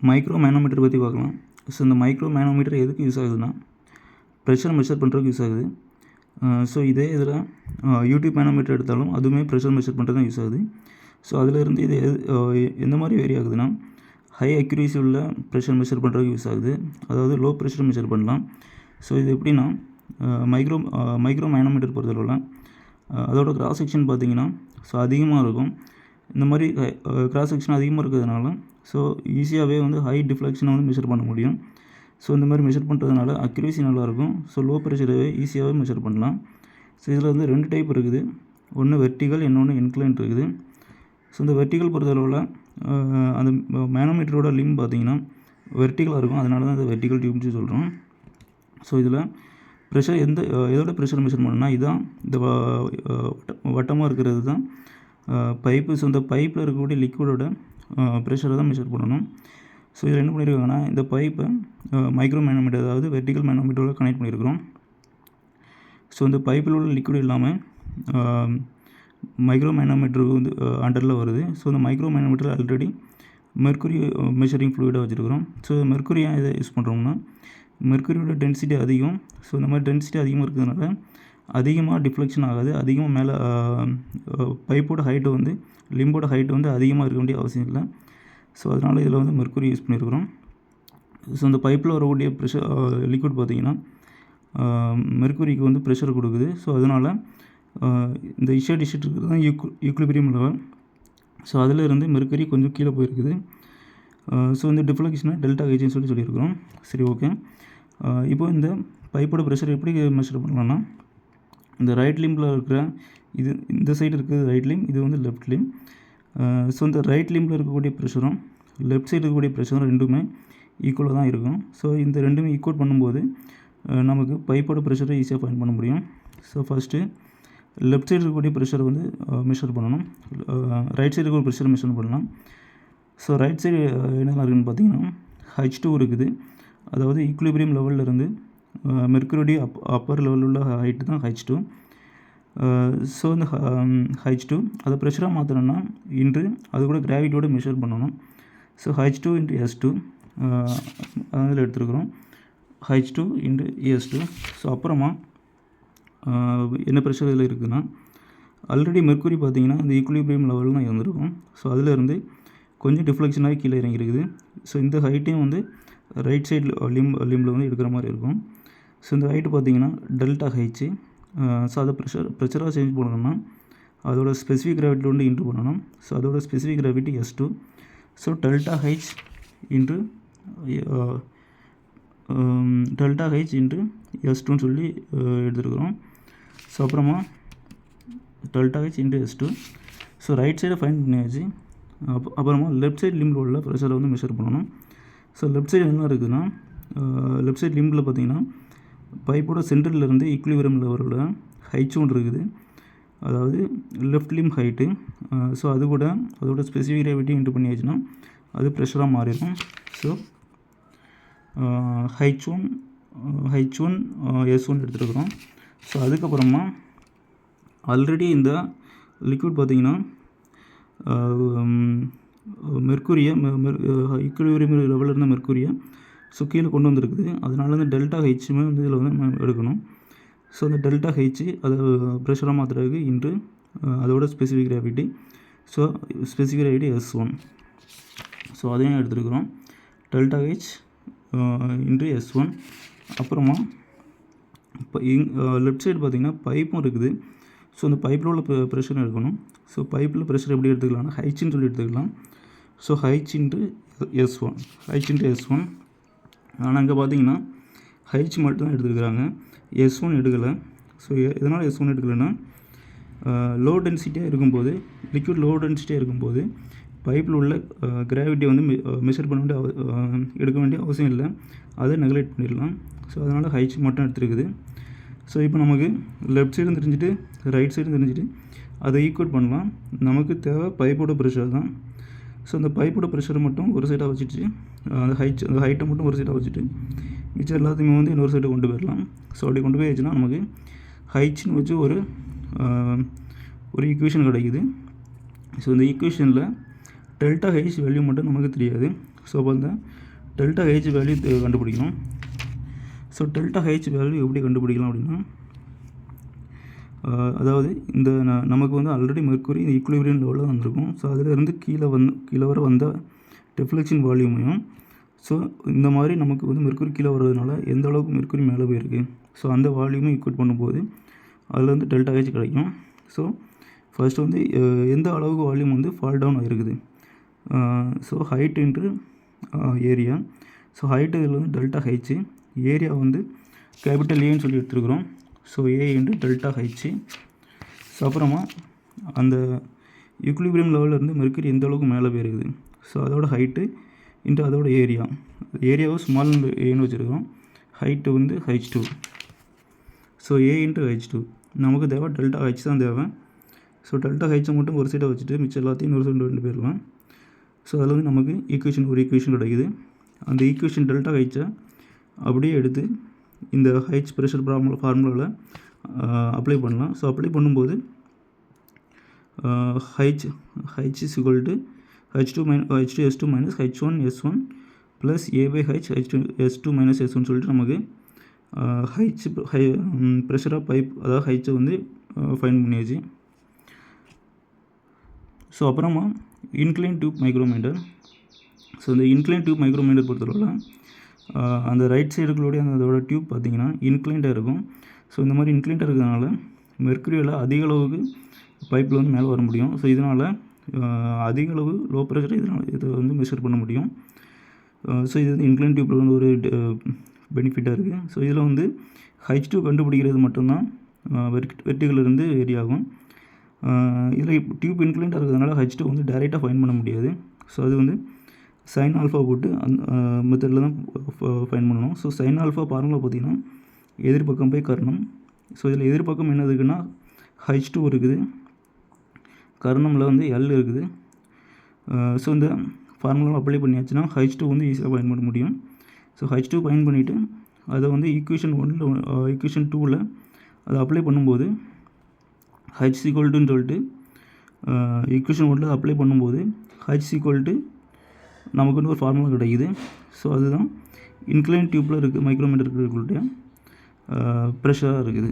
Micro manometer பற்றி பார்க்கலாம். So இந்த மைக்ரோ மேனோமீட்டர் எதுக்கு யூஸ் ஆகுதுன்னா ப்ரெஷர் மெஷர் பண்ணுறதுக்கு யூஸ் ஆகுது. ஸோ இதே இதில் யூடியூப் மேனோமீட்டர் எடுத்தாலும் அதுவுமே ப்ரெஷர் மெஷர் பண்ணுறது தான் யூஸ் ஆகுது. ஸோ அதிலிருந்து இது எந்த மாதிரி வேரி ஆகுதுன்னா ஹை அக்யூரேசி உள்ள ப்ரெஷர் மெஷர் பண்ணுறதுக்கு யூஸ் ஆகுது. அதாவது லோ ப்ரெஷர் மெஷர் பண்ணலாம். ஸோ இது எப்படின்னா மைக்ரோ மேனோமீட்டர் பொறுத்தளவில் அதோட கிராஸ் செக்ஷன் பார்த்திங்கன்னா ஸோ அதிகமாக இருக்கும். இந்த மாதிரி கிராஸ் செக்ஷன் அதிகமாக இருக்கிறதுனால ஸோ ஈஸியாகவே வந்து ஹை டிஃப்ளெக்ஷனை வந்து மெஷர் பண்ண முடியும். ஸோ இந்த மாதிரி மெஷர் பண்ணுறதுனால அக்யூரேசி நல்லாயிருக்கும். ஸோ லோ ப்ரெஷரவே ஈஸியாகவே மெஷர் பண்ணலாம். ஸோ இதில் வந்து 2 டைப் இருக்குது. ஒன்று வெர்டிகல், இன்னொன்று இன்க்ளைன் இருக்குது. ஸோ இந்த வெர்டிகல் பொறுத்தளவில் அந்த மேனோமீட்டரோட லிம் பார்த்திங்கன்னா வெர்டிகலாக இருக்கும். அதனால தான் அதை வெர்டிகல் டியூப்னு சொல்கிறோம். ஸோ இதில் ப்ரெஷர் எதோட ப்ரெஷர் மெஷர் பண்ணணும்னா இதுதான் இந்த வட்டமாக இருக்கிறது தான் பைப்பு. ஸோ இந்த பைப்பில் இருக்கக்கூடிய லிக்விடோட ப்ரெஷரை தான் மெஷர் பண்ணணும். ஸோ இதில் என்ன பண்ணியிருக்காங்கன்னா இந்த பைப்பை மைக்ரோ மேனோமீட்டர் அதாவது வெர்டிகல் மேனோமீட்டரோட கனெக்ட் பண்ணியிருக்கிறோம். ஸோ இந்த பைப்பில் உள்ள லிக்விட் எல்லாமே மைக்ரோ மேனோமீட்டருக்கு வந்து அண்டரில் வருது. ஸோ இந்த micro manometer already mercury measuring ஃப்ளூயிடாக வச்சுருக்கிறோம். ஸோ மெர்க்குரி ஏன் இதை யூஸ் பண்ணுறோம்னா மெர்க்குரியோட டென்சிட்டி அதிகம். ஸோ இந்த மாதிரி டென்சிட்டி அதிகமாக இருக்கிறதுனால அதிகமாக டிஃப்ளெக்ஷன் ஆகாது. அதிகமாக மேலே பைப்போட ஹைட்டு வந்து லிம்போட ஹைட்டு வந்து அதிகமாக இருக்க வேண்டிய அவசியம் இல்லை. ஸோ அதனால் இதில் வந்து மெர்க்குரி யூஸ் பண்ணியிருக்கிறோம். ஸோ இந்த பைப்பில் வரக்கூடிய ப்ரெஷர் லிக்விட் பார்த்திங்கன்னா மெர்க்குரிக்கு வந்து ப்ரெஷர் கொடுக்குது. ஸோ அதனால் இந்த இஷட் இருக்கிறது தான் ஈக்குலிபிரியம் லெவல். ஸோ அதில் இருந்து மெர்க்குரி கொஞ்சம் கீழே போயிருக்குது. ஸோ இந்த டிஃப்ளெக்ஷனை டெல்டா ஹெச்னு சொல்லியிருக்கிறோம். சரி, ஓகே. இப்போ இந்த பைப்போட ப்ரெஷர் எப்படி மெஷர் பண்ணலாம்னா இந்த ரைட் லிம்பில் இருக்கிற இது இந்த சைடு இருக்கிறது ரைட் லிம், இது வந்து லெஃப்ட் லிம். ஸோ இந்த ரைட் லிம்பில் இருக்கக்கூடிய ப்ரெஷரும் லெஃப்ட் சைடு இருக்கக்கூடிய ப்ரெஷரும் ரெண்டுமே ஈக்குவலாக தான் இருக்கும். ஸோ இந்த ரெண்டுமே ஈக்குவல் பண்ணும்போது நமக்கு பைப்போட ப்ரெஷரை ஈஸியாக ஃபைண்ட் பண்ண முடியும். ஸோ ஃபஸ்ட்டு லெஃப்ட் சைடு இருக்கக்கூடிய ப்ரெஷர் வந்து மெஷர் பண்ணணும். ரைட் சைடு இருக்கிற ப்ரெஷர் மெஷர் பண்ணலாம். ஸோ ரைட் சைடு என்னெல்லாம் இருக்குதுன்னு பார்த்தீங்கன்னா H2 இருக்குது. அதாவது ஈக்குலிபிரியம் லெவலில் இருந்து மெர்க்குரி அப்பர் லெவலில் உள்ள ஹைட்டு தான் H2. ஸோ இந்த H2 அதை ப்ரெஷராக மாற்றணும்னா இன்று அது கூட கிராவிட்டியோட மெஷர் பண்ணணும். ஸோ H2 × S2 அதில் எடுத்துருக்குறோம். H2 × S2. ஸோ அப்புறமா என்ன ப்ரெஷர் இதில் இருக்குதுன்னா ஆல்ரெடி மெர்க்குரி பார்த்திங்கன்னா இந்த ஈக்குலிபிரியம் லெவலில் தான் இருந்திருக்கும். ஸோ அதிலேருந்து கொஞ்சம் டிஃப்ளெக்ஷனாகி கீழே இறங்கியிருக்குது. ஸோ இந்த ஹைட்டையும் வந்து ரைட் சைடு லிம்பில் வந்து எடுக்கிற மாதிரி இருக்கும். ஸோ இந்த ஹைட்டு பார்த்திங்கன்னா டெல்டா ஹெச். ஸோ அதை ப்ரெஷராக சேஞ்ச் பண்ணணும்னா அதோட ஸ்பெசிஃபிக் கிராவிட்டியில் வந்து இன்ட்ரு பண்ணணும். ஸோ அதோட specific gravity S2. So delta H into S2ன்னு சொல்லி எடுத்துருக்குறோம். ஸோ அப்புறமா delta H into S2. So right சைடை ஃபைண்ட் பண்ணியாச்சு. அப்புறமா லெஃப்ட் சைடு லிம்பில் உள்ள ப்ரெஷரை வந்து மெஷர் பண்ணணும். ஸோ லெஃப்ட் சைடு என்ன இருக்குதுன்னா லெஃப்ட் சைடு லிம்பில் பார்த்திங்கன்னா பைப்போட சென்டரில் இருந்து ஈக்குலிபிரியம் லெவலில் H1 இருக்குது. அதாவது லெஃப்ட் லிம் ஹைட்டு. ஸோ அது கூட அதோட ஸ்பெசிஃபிக் கிராவிட்டி இன்ட்டு பண்ணியாச்சுன்னா அது ப்ரெஷராக மாறிடும். ஸோ H1 S1 எடுத்துருக்குறோம். ஸோ அதுக்கப்புறமா ஆல்ரெடி இந்த லிக்விட் பார்த்திங்கன்னா மெர்க்குரியை ஈக்குலிபிரியம் லெவலில் இருந்த மெர்க்குரியை ஸோ கீழே கொண்டு வந்திருக்குது. அதனால இந்த டெல்டா ஹெச்சுமே வந்து இதில் வந்து எடுக்கணும். ஸோ அந்த டெல்டா ஹெச் அதை ப்ரெஷராக மாற்றுறதுக்கு இன்று அதோட specific gravity. So specific gravity S1. So அதையும் எடுத்துருக்குறோம். Delta H × S1. அப்புறமா இப்போ லெஃப்ட் சைடு பார்த்திங்கன்னா பைப்பும் இருக்குது. ஸோ அந்த பைப்பில் உள்ள ப்ரெஷர் எடுக்கணும். ஸோ பைப்பில் ப்ரெஷர் எப்படி எடுத்துக்கலாம்னா ஹைச்சுன்னு சொல்லி எடுத்துக்கலாம். So H × S1. ஆனால் அங்கே பார்த்தீங்கன்னா H மட்டும் தான் எடுத்துருக்குறாங்க, S1 எடுக்கலை. ஸோ எதனால் S1 எடுக்கலைன்னா லோ டென்சிட்டியாக இருக்கும்போது லிக்விட் லோ டென்சிட்டியாக இருக்கும்போது பைப்பில் உள்ள கிராவிட்டி வந்து மெஷர் பண்ண வேண்டிய எடுக்க வேண்டிய அவசியம் இல்லை. அதை நெக்லெக்ட் பண்ணிடலாம். ஸோ அதனால் H மட்டும் எடுத்துருக்குது. ஸோ இப்போ நமக்கு லெஃப்ட் சைடும் தெரிஞ்சுட்டு ரைட் சைடும் தெரிஞ்சுட்டு அதை ஈக்குவல் பண்ணலாம். நமக்கு தேவை பைப்போட ப்ரெஷர் தான். ஸோ அந்த பைப்போட ப்ரெஷரை மட்டும் ஒரு சைடாக வச்சுட்டு அந்த ஹைட்டை மட்டும் ஒரு சைடாக வச்சுட்டு மிச்சம் எல்லாத்தையுமே வந்து இன்னொரு சைடு கொண்டு போயிடலாம். ஸோ அப்படி கொண்டு போயிடுச்சுன்னா நமக்கு ஹைட்ஸ்னு வச்சு ஒரு ஈக்குவேஷன் கிடைக்குது. ஸோ இந்த ஈக்குவேஷனில் டெல்டா ஹெச் வேல்யூ மட்டும் நமக்கு தெரியாது. ஸோ அப்போ அந்த டெல்டா ஹெச் வேல்யூ கண்டுபிடிக்கணும். ஸோ டெல்டா ஹெச் வேல்யூ எப்படி கண்டுபிடிக்கலாம் அப்படின்னா, அதாவது இந்த நமக்கு வந்து ஆல்ரெடி மெர்க்குரி ஈக்குலிபிரியம் லெவலில் வந்திருக்கும். ஸோ அதிலிருந்து கீழே வர வந்த டிஃப்ளெக்ஷன் வால்யூமையும், ஸோ இந்த மாதிரி நமக்கு வந்து மெர்க்குரி கீழே வர்றதுனால எந்த அளவுக்கு மெர்க்குரி மேலே போயிருக்கு, ஸோ அந்த வால்யூமை ஈக்குவேட் பண்ணும்போது அதில் வந்து டெல்டா ஹெச் கிடைக்கும். ஸோ ஃபர்ஸ்ட் வந்து எந்த அளவுக்கு வால்யூம் வந்து ஃபால் டவுன் ஆகிருக்குது, so height into area. So height இதில் வந்து டெல்டா ஹெச், ஏரியா வந்து கேபிட்டல் ஏன்னு சொல்லி எடுத்துருக்குறோம். So A into delta H. So அப்புறமா அந்த ஈக்குலிபிரியம் லெவலில் மெர்க்குரி எந்த அளவுக்கு மேலே போயிருக்குது, ஸோ அதோட ஹைட்டு இன்ட்டு அதோட ஏரியா. ஏரியாவை ஸ்மால் ஏன்னு வச்சுருக்கோம், ஹைட்டு வந்து H2. So A into H2. நமக்கு தேவை டெல்டா ஹெச் தான் தேவை. ஸோ டெல்டா ஹெச்சை மட்டும் ஒரு சைடை வச்சுட்டு மிச்சம் எல்லாத்தையும் ஒரு சைடு ரெண்டு போயிடலாம். ஸோ அதில் வந்து நமக்கு ஒரு ஈக்குவேஷன் கிடைக்குது. அந்த ஈக்குவேஷன் டெல்டா ஹெச்சை அப்படியே எடுத்து இந்த ஹெச் ப்ரெஷர் ஃபார்முலாவில் அப்ளை பண்ணலாம். ஸோ அப்ளை பண்ணும்போது H is equal to H2S2 minus H1S1 plus A/H H2S2 minus S1 சொல்லிட்டு நமக்கு ப்ரெஷர் ஆஃப் பைப், அதாவது ஹெச்சை வந்து ஃபைன் பண்ணியாச்சு. ஸோ அப்புறமா இன்க்ளைன் டியூப் மைக்ரோமீட்டர். ஸோ இந்த இன்க்ளைன் டியூப் மைக்ரோமீட்டர் பொறுத்தளவில் அந்த ரைட் சைடுகளுடைய அதோட டியூப் பார்த்திங்கன்னா இன்க்ளைண்டாக இருக்கும். ஸோ இந்த மாதிரி இன்க்ளைண்டாக இருக்கிறதுனால மெர்க்குரியில் அதிக அளவுக்கு பைப்பில் வந்து மேலே வர முடியும். ஸோ இதனால் அதிக அளவு லோ ப்ரெஷர் இதை வந்து மெஷர் பண்ண முடியும். ஸோ இது வந்து இன்க்ளைன் டியூப்பில் வந்து ஒரு பெனிஃபிட்டாக இருக்குது. ஸோ இதில் வந்து H2 கண்டுபிடிக்கிறது மட்டும்தான் வெர்டிகலிருந்து வேரி ஆகும். இதில் டியூப் இன்க்ளைண்டாக இருக்கிறதுனால H2 வந்து டைரெக்டாக ஃபைன் பண்ண முடியாது. ஸோ அது வந்து சைன் ஆல்ஃபா போட்டு அந்த மெத்தடில் தான் ஃபைன் பண்ணணும். ஸோ சைன் ஆல்ஃபா ஃபார்முலா பார்த்திங்கன்னா எதிர்பக்கம் போய் கர்ணம். ஸோ இதில் எதிர்பக்கம் என்ன இருக்குன்னா H2 இருக்குது, கர்ணமில் வந்து L இருக்குது. ஸோ இந்த ஃபார்முலா அப்ளை பண்ணியாச்சுன்னா H2 வந்து ஈஸியாக ஃபைன் பண்ண முடியும். ஸோ H2 ஃபைன் பண்ணிவிட்டு அதை வந்து ஈக்குவேஷன் 2ல் அதை அப்ளை பண்ணும்போது H ஈக்குவல்ட்டுன்னு சொல்லிட்டு ஈக்குவேஷன் 1ல் அப்ளை பண்ணும்போது H ஈக்குவல்ட்டு நமக்கு வந்து ஒரு ஃபார்முலா கிடைக்குது. ஸோ அதுதான் இன்க்ளைன் டியூப்பில் இருக்குது மைக்ரோமீட்டர் இருக்கிற ப்ரெஷராக இருக்குது.